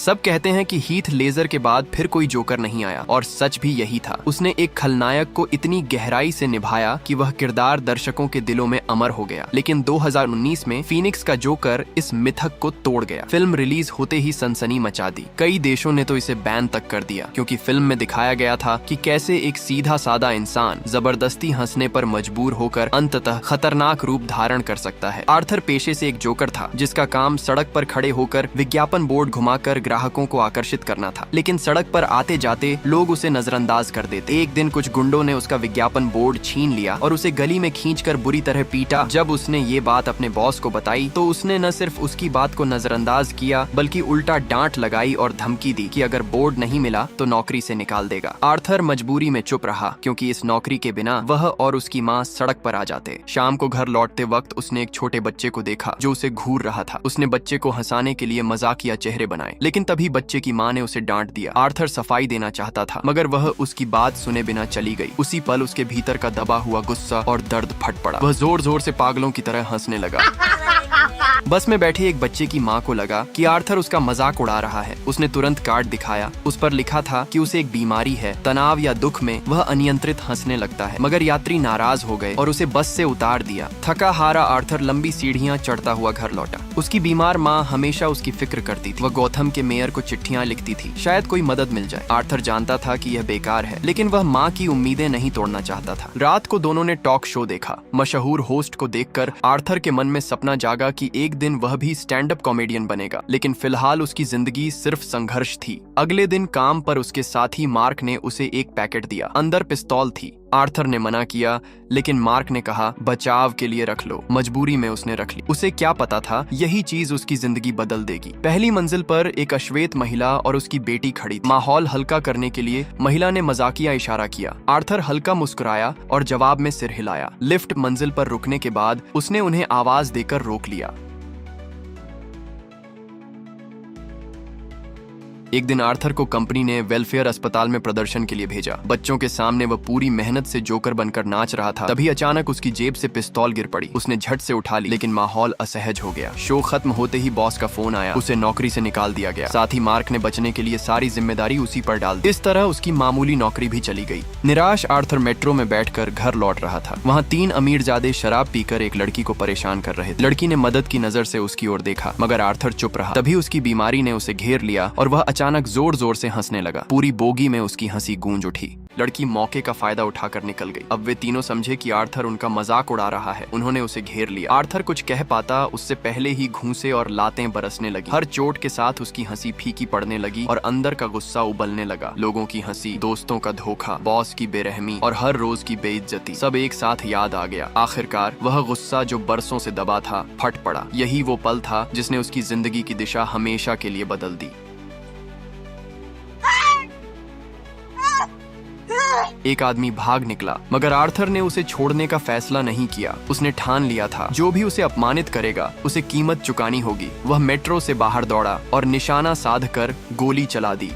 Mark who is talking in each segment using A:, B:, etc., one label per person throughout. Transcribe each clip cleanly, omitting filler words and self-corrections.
A: सब कहते हैं कि हीथ लेजर के बाद फिर कोई जोकर नहीं आया, और सच भी यही था। उसने एक खलनायक को इतनी गहराई से निभाया कि वह किरदार दर्शकों के दिलों में अमर हो गया। लेकिन 2019 में फीनिक्स का जोकर इस मिथक को तोड़ गया। फिल्म रिलीज होते ही सनसनी मचा दी। कई देशों ने तो इसे बैन तक कर दिया, क्योंकि फिल्म में दिखाया गया था कि कैसे एक सीधा सादा इंसान जबरदस्ती हंसने पर मजबूर होकर अंततः खतरनाक रूप धारण कर सकता है। आर्थर पेशे से एक जोकर था, जिसका काम सड़क पर खड़े होकर विज्ञापन बोर्ड घुमाकर ग्राहकों को आकर्षित करना था। लेकिन सड़क पर आते जाते लोग उसे नजरअंदाज कर देते। एक दिन कुछ गुंडों ने उसका विज्ञापन बोर्ड छीन लिया और उसे गली में खींचकर बुरी तरह पीटा। जब उसने ये बात अपने बॉस को बताई तो उसने न सिर्फ उसकी बात को नजरअंदाज किया, बल्कि उल्टा डांट लगाई और धमकी दी कि अगर बोर्ड नहीं मिला तो नौकरी से निकाल देगा। आर्थर मजबूरी में चुप रहा, क्योंकि इस नौकरी के बिना वह और उसकी माँ सड़क पर आ जाते। शाम को घर लौटते वक्त उसने एक छोटे बच्चे को देखा जो उसे घूर रहा था। उसने बच्चे को हंसाने के लिए मजाकिया चेहरे बनाए, लेकिन तभी बच्चे की माँ ने उसे डांट दिया। आर्थर सफाई देना चाहता था, मगर वह उसकी बात सुने बिना चली गई। उसी पल उसके भीतर का दबा हुआ गुस्सा और दर्द फट पड़ा। वह जोर जोर से पागलों की तरह हंसने लगा। बस में बैठे एक बच्चे की माँ को लगा कि आर्थर उसका मजाक उड़ा रहा है। उसने तुरंत कार्ड दिखाया। उस पर लिखा था कि उसे एक बीमारी है, तनाव या दुख में वह अनियंत्रित हंसने लगता है। मगर यात्री नाराज हो गए और उसे बस से उतार दिया। थका हारा आर्थर लंबी सीढ़ियाँ चढ़ता हुआ घर लौटा। उसकी बीमार माँ हमेशा उसकी फिक्र करती थी। वह गौथम के मेयर को चिट्ठियाँ लिखती थी, शायद कोई मदद मिल जाए। आर्थर जानता था कि यह बेकार है, लेकिन वह माँ की उम्मीदें नहीं तोड़ना चाहता था। रात को दोनों ने टॉक शो देखा। मशहूर होस्ट को देखकर आर्थर के मन में सपना जागा कि एक दिन वह भी स्टैंड अप कॉमेडियन बनेगा। लेकिन फिलहाल उसकी जिंदगी सिर्फ संघर्ष थी। अगले दिन काम पर उसके साथी मार्क ने उसे एक पैकेट दिया। अंदर पिस्तौल थी। आर्थर ने मना किया, लेकिन मार्क ने कहा बचाव के लिए रख लो। मजबूरी में उसने रख ली। उसे क्या पता था यही चीज उसकी जिंदगी बदल देगी। पहली मंजिल पर एक अश्वेत महिला और उसकी बेटी खड़ी थी। माहौल हल्का करने के लिए महिला ने मजाकिया इशारा किया। आर्थर हल्का मुस्कुराया और जवाब में सिर हिलाया। लिफ्ट मंजिल पर रुकने के बाद उसने उन्हें आवाज देकर रोक लिया। एक दिन आर्थर को कंपनी ने वेलफेयर अस्पताल में प्रदर्शन के लिए भेजा। बच्चों के सामने वह पूरी मेहनत से जोकर बनकर नाच रहा था। तभी अचानक उसकी जेब से पिस्तौल गिर पड़ी। उसने झट से उठा ली, लेकिन माहौल असहज हो गया। शो खत्म होते ही बॉस का फोन आया। उसे नौकरी से निकाल दिया गया। साथ ही मार्क ने बचने के लिए सारी जिम्मेदारी उसी पर डाल दी। इस तरह उसकी मामूली नौकरी भी चली गई। निराश आर्थर मेट्रो में बैठकर घर लौट रहा था। वहाँ 3 अमीरजादे शराब पीकर एक लड़की को परेशान कर रहे थे। लड़की ने मदद की नजर से उसकी ओर देखा, मगर आर्थर चुप रहा। तभी उसकी बीमारी ने उसे घेर लिया और वह अचानक जोर जोर से हंसने लगा। पूरी बोगी में उसकी हंसी गूंज उठी। लड़की मौके का फायदा उठाकर निकल गई। अब वे तीनों समझे कि आर्थर उनका मजाक उड़ा रहा है। उन्होंने उसे घेर लिया। आर्थर कुछ कह पाता उससे पहले ही घूंसे और लातें बरसने लगी। हर चोट के साथ उसकी हंसी फीकी पड़ने लगी और अंदर का गुस्सा उबलने लगा। लोगों की हंसी, दोस्तों का धोखा, बॉस की बेरहमी और हर रोज की बेइज्जती, सब एक साथ याद आ गया। आखिरकार वह गुस्सा जो बरसों से दबा था फट पड़ा। यही वो पल था जिसने उसकी जिंदगी की दिशा हमेशा के लिए बदल दी। एक आदमी भाग निकला, मगर आर्थर ने उसे छोड़ने का फैसला नहीं किया। उसने ठान लिया था जो भी उसे अपमानित करेगा उसे कीमत चुकानी होगी। वह मेट्रो से बाहर दौड़ा और निशाना साधकर गोली चला दी।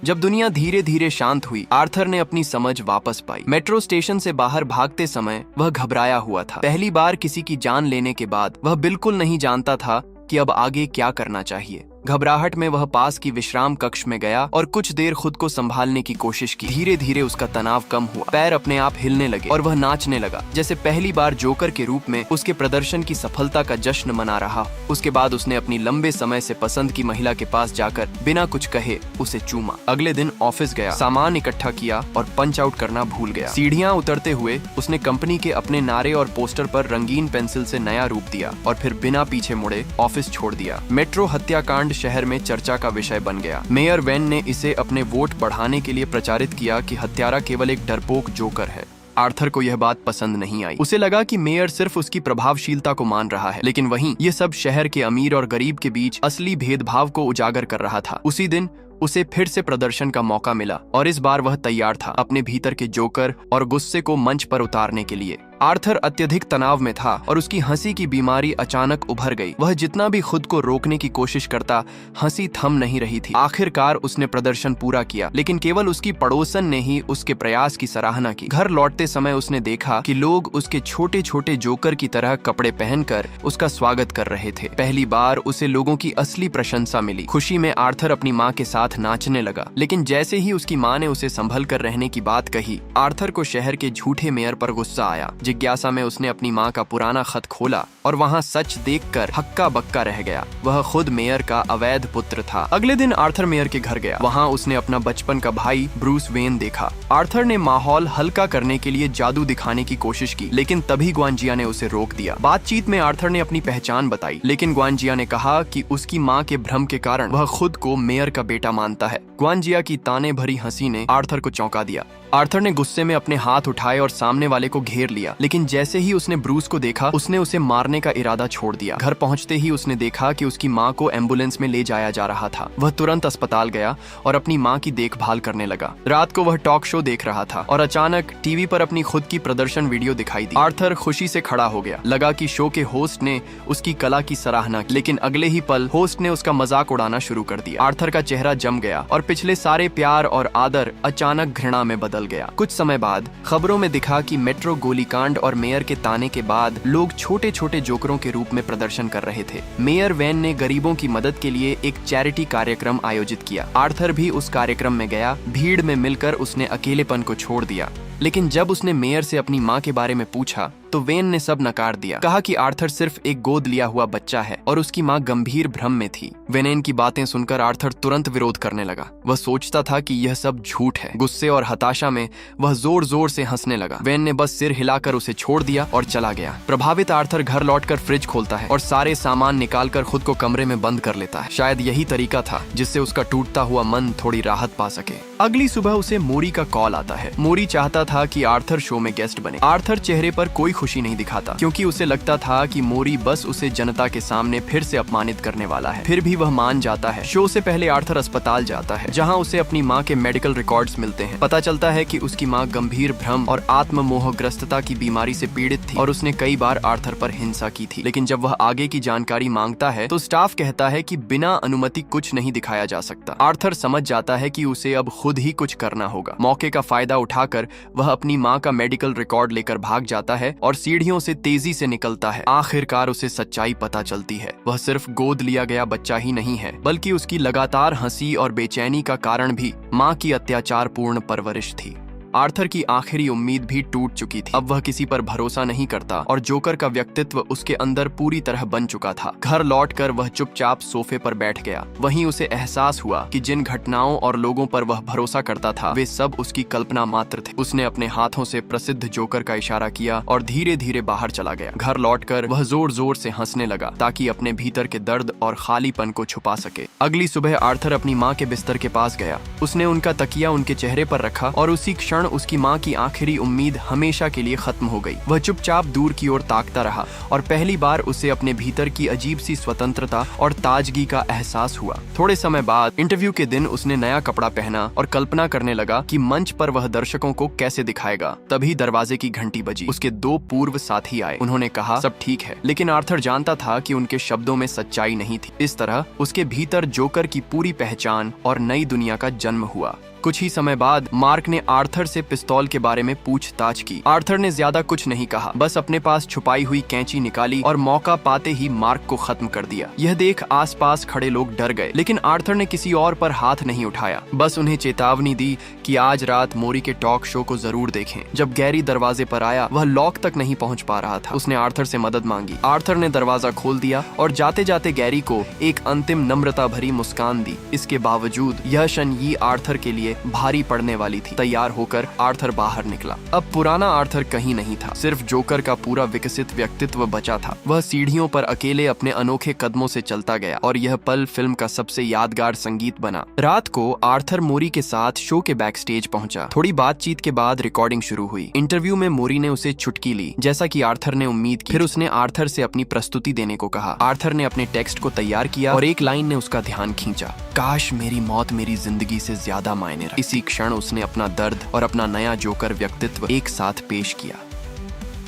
A: जब दुनिया धीरे धीरे शांत हुई, आर्थर ने अपनी समझ वापस पाई। मेट्रो स्टेशन से बाहर भागते समय वह घबराया हुआ था। पहली बार किसी की जान लेने के बाद वह बिल्कुल नहीं जानता था कि अब आगे क्या करना चाहिए। घबराहट में वह पास की विश्राम कक्ष में गया और कुछ देर खुद को संभालने की कोशिश की। धीरे धीरे उसका तनाव कम हुआ। पैर अपने आप हिलने लगे और वह नाचने लगा, जैसे पहली बार जोकर के रूप में उसके प्रदर्शन की सफलता का जश्न मना रहा। उसके बाद उसने अपनी लंबे समय से पसंद की महिला के पास जाकर बिना कुछ कहे उसे चूमा। अगले दिन ऑफिस गया, सामान इकट्ठा किया और पंच आउट करना भूल गया। सीढ़ियाँ उतरते हुए उसने कंपनी के अपने नारे और पोस्टर पर रंगीन पेंसिल से नया रूप दिया और फिर बिना पीछे मुड़े ऑफिस छोड़ दिया। मेट्रो हत्याकांड शहर में चर्चा का विषय बन गया। मेयर वेन ने इसे अपने वोट बढ़ाने के लिए प्रचारित किया कि हत्यारा केवल एक डरपोक जोकर है। आर्थर को यह बात पसंद नहीं आई। उसे लगा कि मेयर सिर्फ उसकी प्रभावशीलता को मान रहा है, लेकिन वहीं ये सब शहर के अमीर और गरीब के बीच असली भेदभाव को उजागर कर रहा था। उसी दिन उसे फिर से प्रदर्शन का मौका मिला और इस बार वह तैयार था अपने भीतर के जोकर और गुस्से को मंच पर उतारने के लिए। आर्थर अत्यधिक तनाव में था और उसकी हंसी की बीमारी अचानक उभर गई। वह जितना भी खुद को रोकने की कोशिश करता, हंसी थम नहीं रही थी। आखिरकार उसने प्रदर्शन पूरा किया, लेकिन केवल उसकी पड़ोसन ने ही उसके प्रयास की सराहना की। घर लौटते समय उसने देखा कि लोग उसके छोटे छोटे जोकर की तरह कपड़े पहनकर उसका स्वागत कर रहे थे। पहली बार उसे लोगों की असली प्रशंसा मिली। खुशी में आर्थर अपनी माँ के साथ नाचने लगा, लेकिन जैसे ही उसकी माँ ने उसे संभल कर रहने की बात कही, आर्थर को शहर के झूठे मेयर पर गुस्सा आया। जिज्ञासा में उसने अपनी माँ का पुराना खत खोला और वहाँ सच देखकर हक्का बक्का रह गया। वह खुद मेयर का अवैध पुत्र था। अगले दिन आर्थर मेयर के घर गया। वहाँ उसने अपना बचपन का भाई ब्रूस वेन देखा। आर्थर ने माहौल हल्का करने के लिए जादू दिखाने की कोशिश की, लेकिन तभी ग्वांजिया ने उसे रोक दिया। बातचीत में आर्थर ने अपनी पहचान बताई, लेकिन ग्वांजिया ने कहा कि उसकी माँ के भ्रम के कारण वह खुद को मेयर का बेटा मानता है। ग्वांजिया की ताने भरी हंसी ने आर्थर को चौंका दिया। आर्थर ने गुस्से में अपने हाथ उठाए और सामने वाले को घेर लिया, लेकिन जैसे ही उसने ब्रूस को देखा, उसने उसे मारने का इरादा छोड़ दिया। घर पहुंचते ही उसने देखा कि उसकी माँ को एम्बुलेंस में ले जाया जा रहा था। वह तुरंत अस्पताल गया और अपनी माँ की देखभाल करने लगा। रात को वह टॉक शो देख रहा था और अचानक टीवी पर अपनी खुद की प्रदर्शन वीडियो दिखाई दी। आर्थर खुशी से खड़ा हो गया। लगा कि शो के होस्ट ने उसकी कला की सराहना की, लेकिन अगले ही पल होस्ट ने उसका मजाक उड़ाना शुरू कर दिया। आर्थर का चेहरा जम गया और पिछले सारे प्यार और आदर अचानक घृणा में बदल गया। कुछ समय बाद खबरों में दिखा कि मेट्रो गोलीकांड और मेयर के ताने के बाद लोग छोटे छोटे जोकरों के रूप में प्रदर्शन कर रहे थे। मेयर वैन ने गरीबों की मदद के लिए एक चैरिटी कार्यक्रम आयोजित किया। आर्थर भी उस कार्यक्रम में गया। भीड़ में मिलकर उसने अकेलेपन को छोड़ दिया, लेकिन जब उसने मेयर से अपनी माँ के बारे में पूछा तो वेन ने सब नकार दिया। कहा कि आर्थर सिर्फ एक गोद लिया हुआ बच्चा है और उसकी माँ गंभीर भ्रम में थी। वेनेन की बातें सुनकर आर्थर तुरंत विरोध करने लगा। वह सोचता था कि यह सब झूठ है। गुस्से और हताशा में वह जोर जोर से हंसने लगा। वेन ने बस सिर हिलाकर उसे छोड़ दिया और चला गया। प्रभावित आर्थर घर लौटकर फ्रिज खोलता है और सारे सामान निकालकर खुद को कमरे में बंद कर लेता है। शायद यही तरीका था जिससे उसका टूटता हुआ मन थोड़ी राहत पा सके। अगली सुबह उसे मोरी का कॉल आता है। मोरी चाहता था कि आर्थर शो में गेस्ट बने। आर्थर चेहरे पर कोई खुशी नहीं दिखाता, क्योंकि उसे लगता था कि मोरी बस उसे जनता के सामने फिर से अपमानित करने वाला है। फिर भी वह मान जाता है। शो से पहले आर्थर अस्पताल जाता है, जहां उसे अपनी माँ के मेडिकल रिकॉर्ड्स मिलते हैं। पता चलता है कि उसकी माँ गंभीर भ्रम और आत्ममोहग्रस्तता की बीमारी से पीड़ित थी और उसने कई बार आर्थर पर हिंसा की थी। लेकिन जब वह आगे की जानकारी मांगता है तो स्टाफ कहता है कि बिना अनुमति कुछ नहीं दिखाया जा सकता। आर्थर समझ जाता है कि उसे अब खुद ही कुछ करना होगा। मौके का फायदा उठाकर वह अपनी माँ का मेडिकल रिकॉर्ड लेकर भाग जाता है और सीढ़ियों से तेजी से निकलता है। आखिरकार उसे सच्चाई पता चलती है। वह सिर्फ गोद लिया गया बच्चा ही नहीं है, बल्कि उसकी लगातार हंसी और बेचैनी का कारण भी माँ की अत्याचारपूर्ण परवरिश थी। आर्थर की आखिरी उम्मीद भी टूट चुकी थी। अब वह किसी पर भरोसा नहीं करता और जोकर का व्यक्तित्व उसके अंदर पूरी तरह बन चुका था। घर लौटकर वह चुपचाप सोफे पर बैठ गया। वहीं उसे एहसास हुआ कि जिन घटनाओं और लोगों पर वह भरोसा करता था, वे सब उसकी कल्पना मात्र थे। उसने अपने हाथों से प्रसिद्ध जोकर का इशारा किया और धीरे धीरे बाहर चला गया। घर लौटकर वह जोर जोर से हंसने लगा ताकि अपने भीतर के दर्द और खालीपन को छुपा सके। अगली सुबह आर्थर अपनी माँ के बिस्तर के पास गया। उसने उनका तकिया उनके चेहरे पर रखा और उसी क्षण उसकी माँ की आखिरी उम्मीद हमेशा के लिए खत्म हो गई। वह चुपचाप दूर की ओर ताकता रहा और पहली बार उसे अपने भीतर की अजीब सी स्वतंत्रता और ताजगी का एहसास हुआ। थोड़े समय बाद इंटरव्यू के दिन उसने नया कपड़ा पहना और कल्पना करने लगा कि मंच पर वह दर्शकों को कैसे दिखाएगा। तभी दरवाजे की घंटी बजी। उसके 2 पूर्व साथी आए। उन्होंने कहा सब ठीक है, लेकिन आर्थर जानता था कि उनके शब्दों में सच्चाई नहीं थी। इस तरह उसके भीतर जोकर की पूरी पहचान और नई दुनिया का जन्म हुआ। कुछ ही समय बाद मार्क ने आर्थर से पिस्तौल के बारे में पूछताछ की। आर्थर ने ज्यादा कुछ नहीं कहा, बस अपने पास छुपाई हुई कैंची निकाली और मौका पाते ही मार्क को खत्म कर दिया। यह देख आसपास खड़े लोग डर गए, लेकिन आर्थर ने किसी और पर हाथ नहीं उठाया। बस उन्हें चेतावनी दी कि आज रात मोरी के टॉक शो को जरूर देखें। जब गैरी दरवाजे पर आया, वह लॉक तक नहीं पहुंच पा रहा था। उसने आर्थर से मदद मांगी। आर्थर ने दरवाजा खोल दिया और जाते जाते गैरी को एक अंतिम नम्रता भरी मुस्कान दी। इसके बावजूद यह क्षण ये आर्थर के लिए भारी पड़ने वाली थी। तैयार होकर आर्थर बाहर निकला। अब पुराना आर्थर कहीं नहीं था, सिर्फ जोकर का पूरा विकसित व्यक्तित्व बचा था। वह सीढ़ियों पर अकेले अपने अनोखे कदमों से चलता गया और यह पल फिल्म का सबसे यादगार संगीत बना। रात को आर्थर मोरी के साथ शो के बैक स्टेज पहुंचा। थोड़ी बातचीत के बाद रिकॉर्डिंग शुरू हुई। इंटरव्यू में मोरी ने उसे चुटकी ली, जैसा कि आर्थर ने उम्मीद की। फिर उसने आर्थर से अपनी प्रस्तुति देने को कहा। आर्थर ने अपने टेक्स्ट को तैयार किया और एक लाइन ने उसका ध्यान खींचा, काश मेरी मौत मेरी जिंदगी से ज्यादा मायने रखती। इसी क्षण उसने अपना दर्द और अपना नया जोकर व्यक्तित्व एक साथ पेश किया।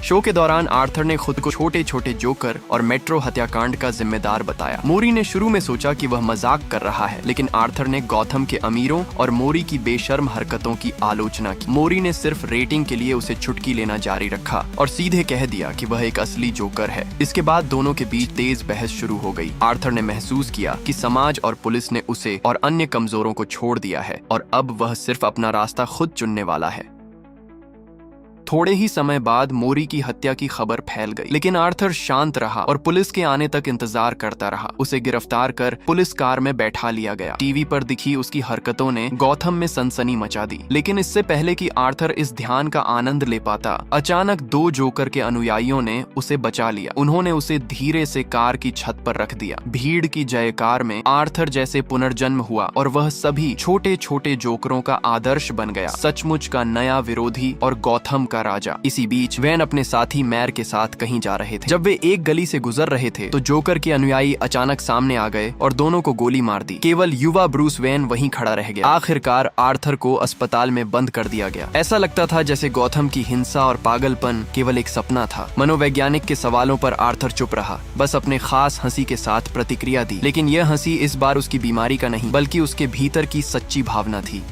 A: शो के दौरान आर्थर ने खुद को छोटे छोटे जोकर और मेट्रो हत्याकांड का जिम्मेदार बताया। मोरी ने शुरू में सोचा कि वह मजाक कर रहा है, लेकिन आर्थर ने गौथम के अमीरों और मोरी की बेशर्म हरकतों की आलोचना की। मोरी ने सिर्फ रेटिंग के लिए उसे चुटकी लेना जारी रखा और सीधे कह दिया कि वह एक असली जोकर है। इसके बाद दोनों के बीच तेज बहस शुरू हो गई। आर्थर ने महसूस किया कि समाज और पुलिस ने उसे और अन्य कमजोरों को छोड़ दिया है और अब वह सिर्फ अपना रास्ता खुद चुनने वाला है। थोड़े ही समय बाद मोरी की हत्या की खबर फैल गई, लेकिन आर्थर शांत रहा और पुलिस के आने तक इंतजार करता रहा। उसे गिरफ्तार कर पुलिस कार में बैठा लिया गया। टीवी पर दिखी उसकी हरकतों ने गौथम में सनसनी मचा दी, लेकिन इससे पहले कि आर्थर इस ध्यान का आनंद ले पाता, अचानक 2 जोकर के अनुयायियों ने उसे बचा लिया। उन्होंने उसे धीरे से कार की छत पर रख दिया। भीड़ की जयकार में आर्थर जैसे पुनर्जन्म हुआ और वह सभी छोटे छोटे जोकरों का आदर्श बन गया, सचमुच का नया विरोधी और गौथम का राजा। इसी बीच वैन अपने साथी मैर के साथ कहीं जा रहे थे। जब वे एक गली से गुजर रहे थे तो जोकर के अनुयायी अचानक सामने आ गए और दोनों को गोली मार दी। केवल युवा ब्रूस वेन वहीं खड़ा रह गया। आखिरकार आर्थर को अस्पताल में बंद कर दिया गया। ऐसा लगता था जैसे गौथम की हिंसा और पागलपन केवल एक सपना था। मनोवैज्ञानिक के सवालों पर आर्थर चुप रहा, बस अपने खास हंसी के साथ प्रतिक्रिया दी। लेकिन यह हंसी इस बार उसकी बीमारी का नहीं, बल्कि उसके भीतर की सच्ची भावना थी।